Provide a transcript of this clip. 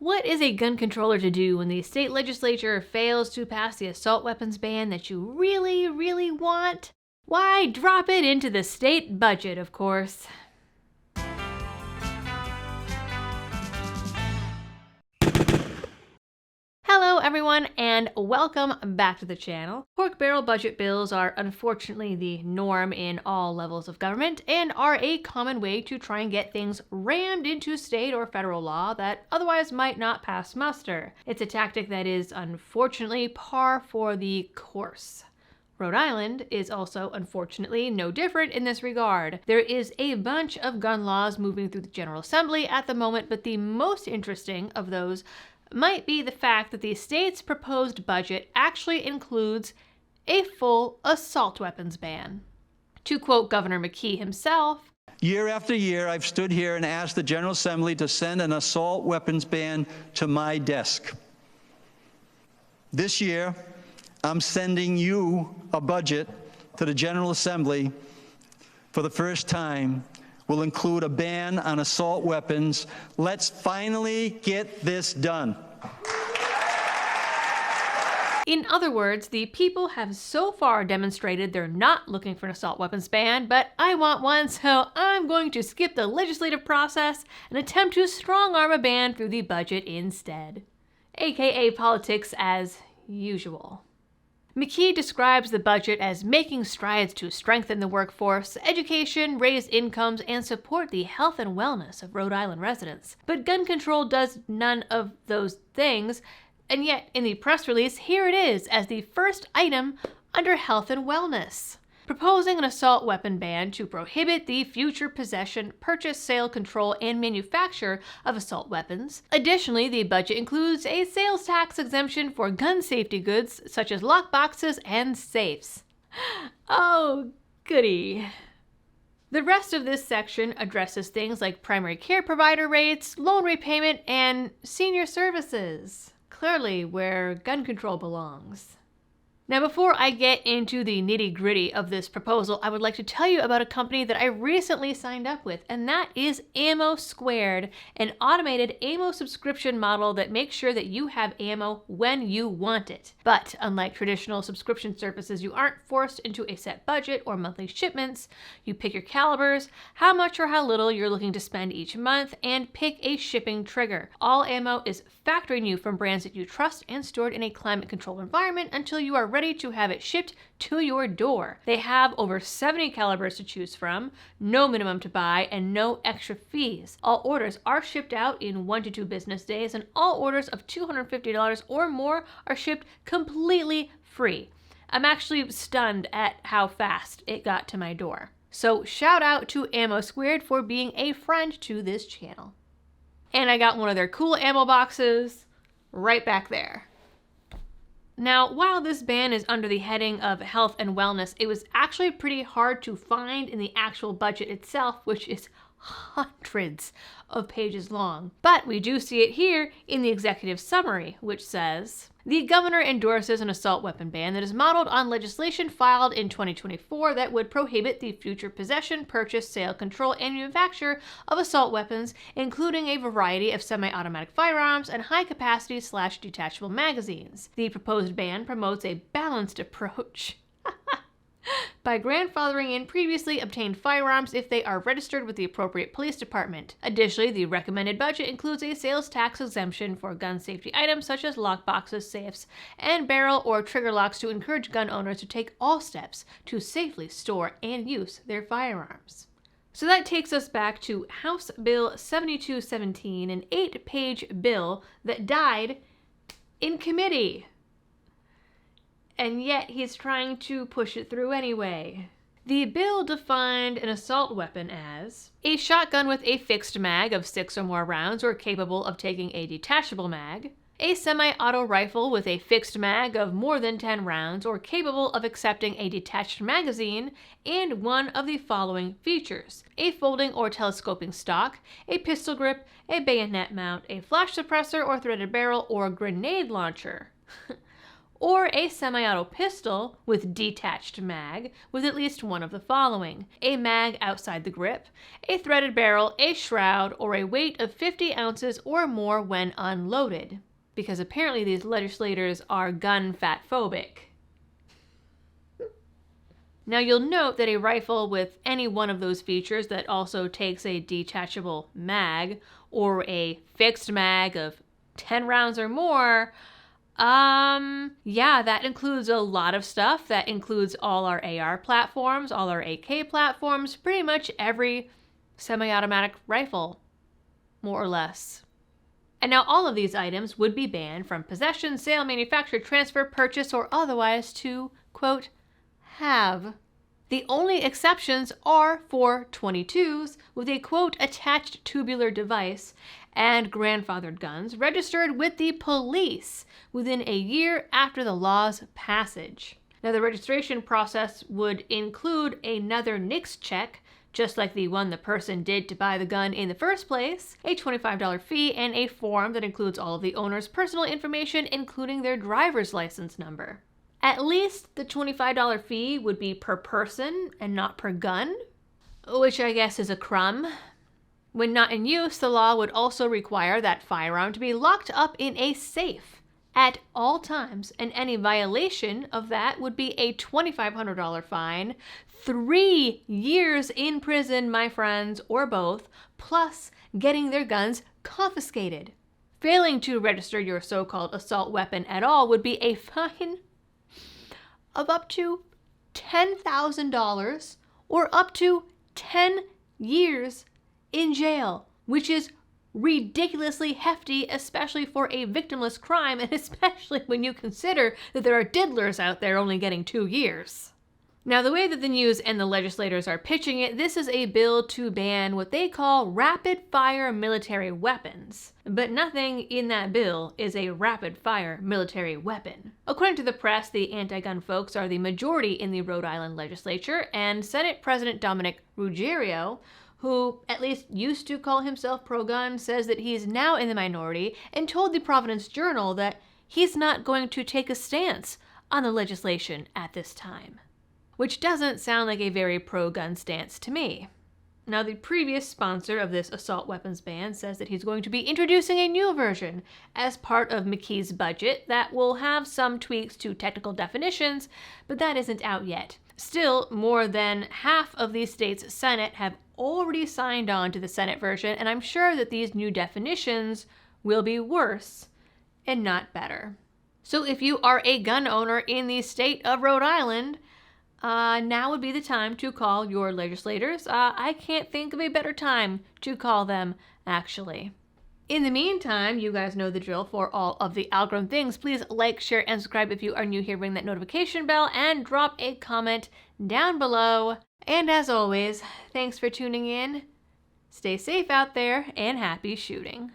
What is a gun controller to do when the state legislature fails to pass the assault weapons ban that you really, really want? Why, drop it into the state budget, of course. Hello everyone, and welcome back to the channel. Pork barrel budget bills are unfortunately the norm in all levels of government and are a common way to try and get things rammed into state or federal law that otherwise might not pass muster. It's a tactic that is unfortunately par for the course. Rhode Island is also, unfortunately, no different in this regard. There is a bunch of gun laws moving through the General Assembly at the moment, but the most interesting of those might be the fact that the state's proposed budget actually includes a full assault weapons ban. To quote Governor McKee himself, "Year after year, I've stood here and asked the General Assembly to send an assault weapons ban to my desk. This year, I'm sending you a budget to the General Assembly for the first time. Will include a ban on assault weapons. Let's finally get this done." In other words, the people have so far demonstrated they're not looking for an assault weapons ban, but I want one, so I'm going to skip the legislative process and attempt to strong-arm a ban through the budget instead. AKA politics as usual. McKee describes the budget as making strides to strengthen the workforce, education, raise incomes, and support the health and wellness of Rhode Island residents. But gun control does none of those things, and yet in the press release, here it is as the first item under health and wellness. Proposing an assault weapon ban to prohibit the future possession, purchase, sale, control, and manufacture of assault weapons. Additionally, the budget includes a sales tax exemption for gun safety goods such as lockboxes and safes. Oh, goody. The rest of this section addresses things like primary care provider rates, loan repayment, and senior services. Clearly where gun control belongs. Now, before I get into the nitty-gritty of this proposal, I would like to tell you about a company that I recently signed up with, and that is Ammo Squared, an automated ammo subscription model that makes sure that you have ammo when you want it. But unlike traditional subscription services, you aren't forced into a set budget or monthly shipments. You pick your calibers, how much or how little you're looking to spend each month, and pick a shipping trigger. All ammo is factory new from brands that you trust and stored in a climate-controlled environment until you are ready to have it shipped to your door. They have over 70 calibers to choose from, no minimum to buy, and no extra fees. All orders are shipped out in 1 to 2 business days, and all orders of $250 or more are shipped completely free. I'm actually stunned at how fast it got to my door. So shout out to Ammo Squared for being a friend to this channel. And I got one of their cool ammo boxes right back there. Now, while this ban is under the heading of health and wellness, it was actually pretty hard to find in the actual budget itself, which is hundreds of pages long. But we do see it here in the executive summary, which says, "The governor endorses an assault weapon ban that is modeled on legislation filed in 2024 that would prohibit the future possession, purchase, sale, control, and manufacture of assault weapons, including a variety of semi-automatic firearms and high-capacity/detachable magazines. The proposed ban promotes a balanced approach by grandfathering in previously obtained firearms if they are registered with the appropriate police department. Additionally, the recommended budget includes a sales tax exemption for gun safety items such as lockboxes, safes, and barrel or trigger locks to encourage gun owners to take all steps to safely store and use their firearms." So that takes us back to House Bill 7217, an 8-page bill that died in committee. And yet he's trying to push it through anyway. The bill defined an assault weapon as a shotgun with a fixed mag of 6 or more rounds or capable of taking a detachable mag, a semi-auto rifle with a fixed mag of more than 10 rounds or capable of accepting a detached magazine, and one of the following features: a folding or telescoping stock, a pistol grip, a bayonet mount, a flash suppressor or threaded barrel, or grenade launcher. or a semi-auto pistol with detached mag with at least one of the following: a mag outside the grip, a threaded barrel, a shroud, or a weight of 50 ounces or more when unloaded. Because apparently these legislators are gun fat phobic. Now you'll note that a rifle with any one of those features that also takes a detachable mag or a fixed mag of 10 rounds or more, yeah, that includes a lot of stuff. That includes all our AR platforms, all our AK platforms, pretty much every semi-automatic rifle, more or less. And now all of these items would be banned from possession, sale, manufacture, transfer, purchase, or otherwise to, quote, have. The only exceptions are for .22s with a, quote, attached tubular device and grandfathered guns registered with the police within a year after the law's passage. Now, the registration process would include another NICS check, just like the one the person did to buy the gun in the first place, a $25 fee, and a form that includes all of the owner's personal information, including their driver's license number. At least the $25 fee would be per person and not per gun, which I guess is a crumb. When not in use, the law would also require that firearm to be locked up in a safe at all times, and any violation of that would be a $2,500 fine, 3 years in prison, my friends, or both, plus getting their guns confiscated. Failing to register your so-called assault weapon at all would be a fine of up to $10,000 or up to 10 years in jail, which is ridiculously hefty, especially for a victimless crime, and especially when you consider that there are diddlers out there only getting 2 years. Now, the way that the news and the legislators are pitching it, this is a bill to ban what they call rapid-fire military weapons. But nothing in that bill is a rapid-fire military weapon. According to the press, the anti-gun folks are the majority in the Rhode Island legislature, and Senate President Dominic Ruggiero, who at least used to call himself pro-gun, says that he's now in the minority and told the Providence Journal that he's not going to take a stance on the legislation at this time. Which doesn't sound like a very pro-gun stance to me. Now, the previous sponsor of this assault weapons ban says that he's going to be introducing a new version as part of McKee's budget that will have some tweaks to technical definitions, but that isn't out yet. Still, more than half of the state's Senate have already signed on to the Senate version, and I'm sure that these new definitions will be worse and not better. So if you are a gun owner in the state of Rhode Island, now would be the time to call your legislators. I can't think of a better time to call them, actually. In the meantime, you guys know the drill for all of the algorithm things. Please like, share, and subscribe if you are new here. Ring that notification bell and drop a comment down below. And as always, thanks for tuning in. Stay safe out there and happy shooting.